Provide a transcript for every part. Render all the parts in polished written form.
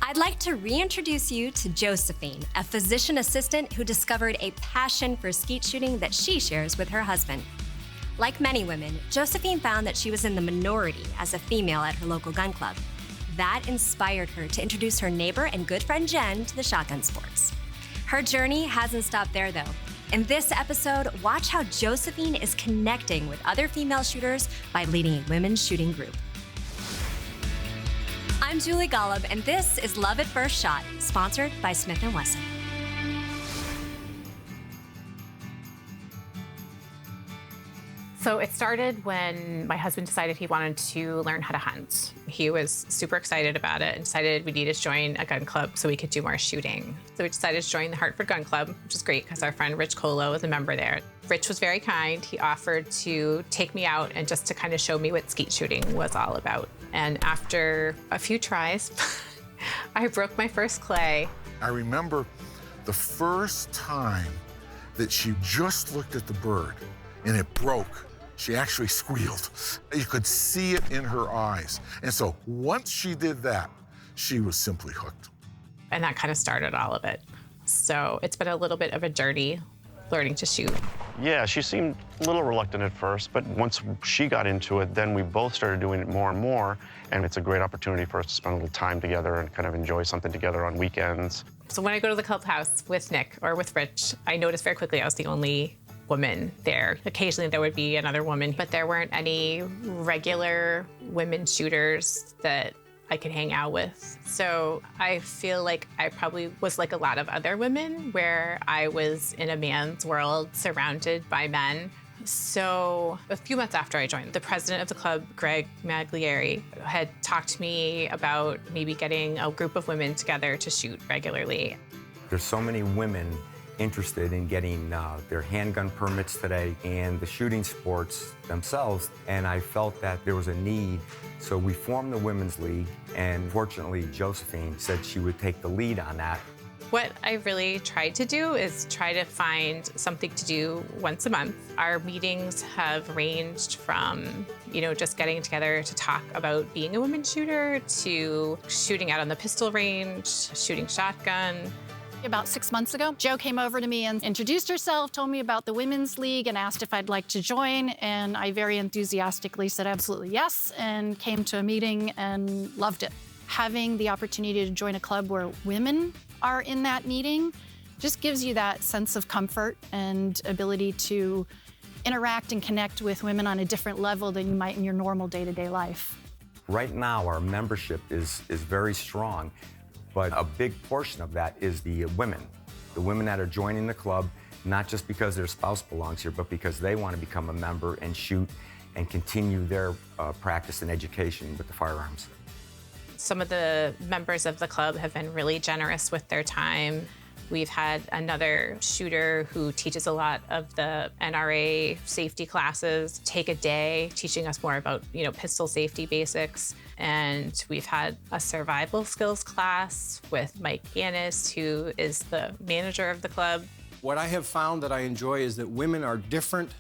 I'd like to reintroduce you to Josephine, a physician assistant who discovered a passion for skeet shooting that she shares with her husband. Like many women, Josephine found that she was in the minority as a female at her local gun club. That inspired her to introduce her neighbor and good friend Jen to the shotgun sports. Her journey hasn't stopped there, though. In this episode, watch how Josephine is connecting with other female shooters by leading a women's shooting group. I'm Julie Golob, and this is Love at First Shot, sponsored by Smith Wesson. So it started when my husband decided he wanted to learn how to hunt. He was super excited about it and decided we needed to join a gun club so we could do more shooting. So we decided to join the Hartford Gun Club, which is great because our friend Rich Colo is a member there. Rich was very kind. He offered to take me out and just to kind of show me what skeet shooting was all about. And after a few tries, I broke my first clay. I remember the first time that she just looked at the bird and it broke. She actually squealed. You could see it in her eyes. And so once she did that, she was simply hooked. And that kind of started all of it. So it's been a little bit of a journey learning to shoot. Yeah, she seemed a little reluctant at first, but once she got into it, then we both started doing it more and more. And it's a great opportunity for us to spend a little time together and kind of enjoy something together on weekends. So when I go to the clubhouse with Nick or with Rich, I noticed very quickly I was the only woman there. Occasionally there would be another woman, but there weren't any regular women shooters that I could hang out with. So I feel like I probably was like a lot of other women where I was in a man's world surrounded by men. So a few months after I joined, the president of the club, Greg Maglieri, had talked to me about maybe getting a group of women together to shoot regularly. There's so many women interested in getting their handgun permits today and the shooting sports themselves, and I felt that there was a need. So we formed the Women's League, and fortunately Josephine said she would take the lead on that. What I really tried to do is try to find something to do once a month. Our meetings have ranged from, just getting together to talk about being a women's shooter to shooting out on the pistol range, shooting shotgun. About 6 months ago, Jo came over to me and introduced herself, told me about the Women's League, and asked if I'd like to join. And I very enthusiastically said absolutely yes, and came to a meeting and loved it. Having the opportunity to join a club where women are in that meeting just gives you that sense of comfort and ability to interact and connect with women on a different level than you might in your normal day-to-day life. Right now, our membership is very strong. But a big portion of that is the women that are joining the club, not just because their spouse belongs here, but because they want to become a member and shoot and continue their practice and education with the firearms. Some of the members of the club have been really generous with their time. We've had another shooter who teaches a lot of the NRA safety classes take a day teaching us more about, pistol safety basics. And we've had a survival skills class with Mike Gannis, who is the manager of the club. What I have found that I enjoy is that women are different,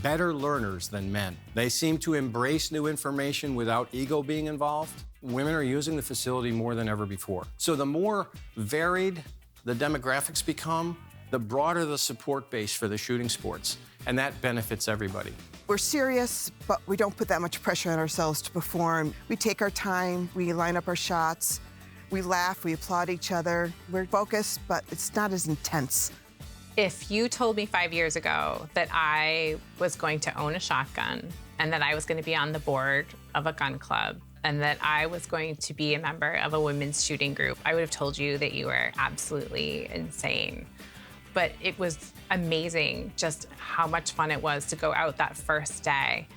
better learners than men. They seem to embrace new information without ego being involved. Women are using the facility more than ever before. So the more varied the demographics become, the broader the support base for the shooting sports, and that benefits everybody. We're serious, but we don't put that much pressure on ourselves to perform. We take our time, we line up our shots, we laugh, we applaud each other. We're focused, but it's not as intense. If you told me 5 years ago that I was going to own a shotgun and that I was going to be on the board of a gun club and that I was going to be a member of a women's shooting group, I would have told you that you were absolutely insane. But it was amazing just how much fun it was to go out that first day.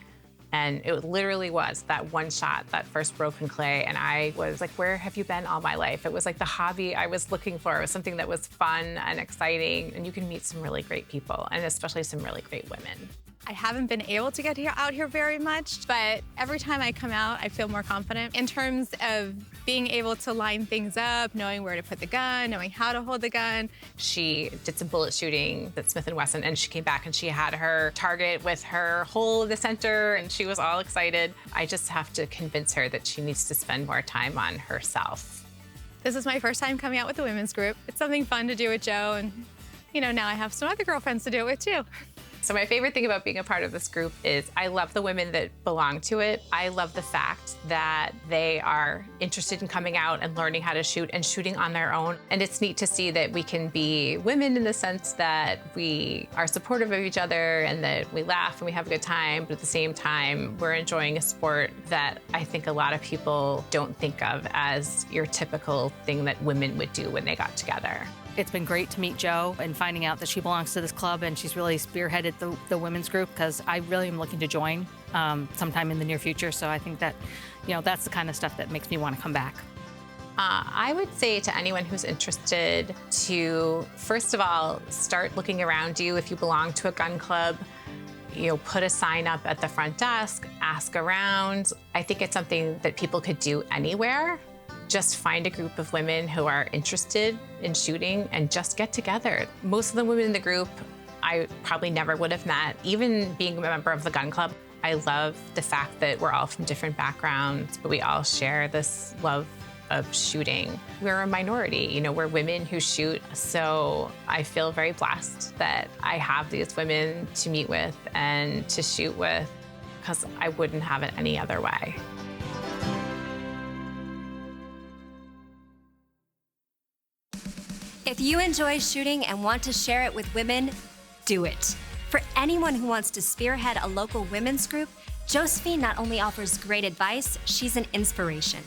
And it literally was that one shot, that first broken clay. And I was like, where have you been all my life? It was like the hobby I was looking for. It was something that was fun and exciting. And you can meet some really great people, and especially some really great women. I haven't been able to get out here very much, but every time I come out, I feel more confident in terms of being able to line things up, knowing where to put the gun, knowing how to hold the gun. She did some bullet shooting at Smith Wesson, and she came back and she had her target with her hole in the center, and she was all excited. I just have to convince her that she needs to spend more time on herself. This is my first time coming out with the women's group. It's something fun to do with Joe, and now I have some other girlfriends to do it with too. So my favorite thing about being a part of this group is I love the women that belong to it. I love the fact that they are interested in coming out and learning how to shoot and shooting on their own. And it's neat to see that we can be women in the sense that we are supportive of each other and that we laugh and we have a good time, but at the same time, we're enjoying a sport that I think a lot of people don't think of as your typical thing that women would do when they got together. It's been great to meet Jo and finding out that she belongs to this club, and she's really spearheaded the women's group, because I really am looking to join sometime in the near future. So I think that, that's the kind of stuff that makes me want to come back. I would say to anyone who's interested to, first of all, start looking around you. If you belong to a gun club, put a sign up at the front desk, ask around. I think it's something that people could do anywhere. Just find a group of women who are interested in shooting and just get together. Most of the women in the group I probably never would have met. Even being a member of the gun club, I love the fact that we're all from different backgrounds, but we all share this love of shooting. We're a minority, we're women who shoot, so I feel very blessed that I have these women to meet with and to shoot with, because I wouldn't have it any other way. If you enjoy shooting and want to share it with women, do it. For anyone who wants to spearhead a local women's group, Josephine not only offers great advice, she's an inspiration.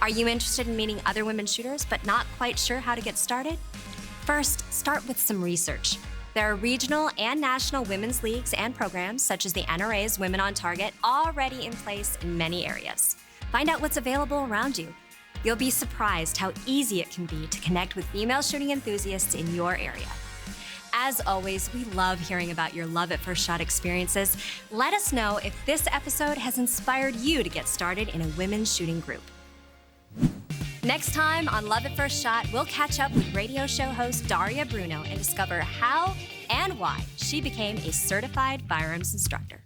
Are you interested in meeting other women shooters but not quite sure how to get started? First, start with some research. There are regional and national women's leagues and programs, such as the NRA's Women on Target, already in place in many areas. Find out what's available around you. You'll be surprised how easy it can be to connect with female shooting enthusiasts in your area. As always, we love hearing about your Love at First Shot experiences. Let us know if this episode has inspired you to get started in a women's shooting group. Next time on Love at First Shot, we'll catch up with radio show host Daria Bruno and discover how and why she became a certified firearms instructor.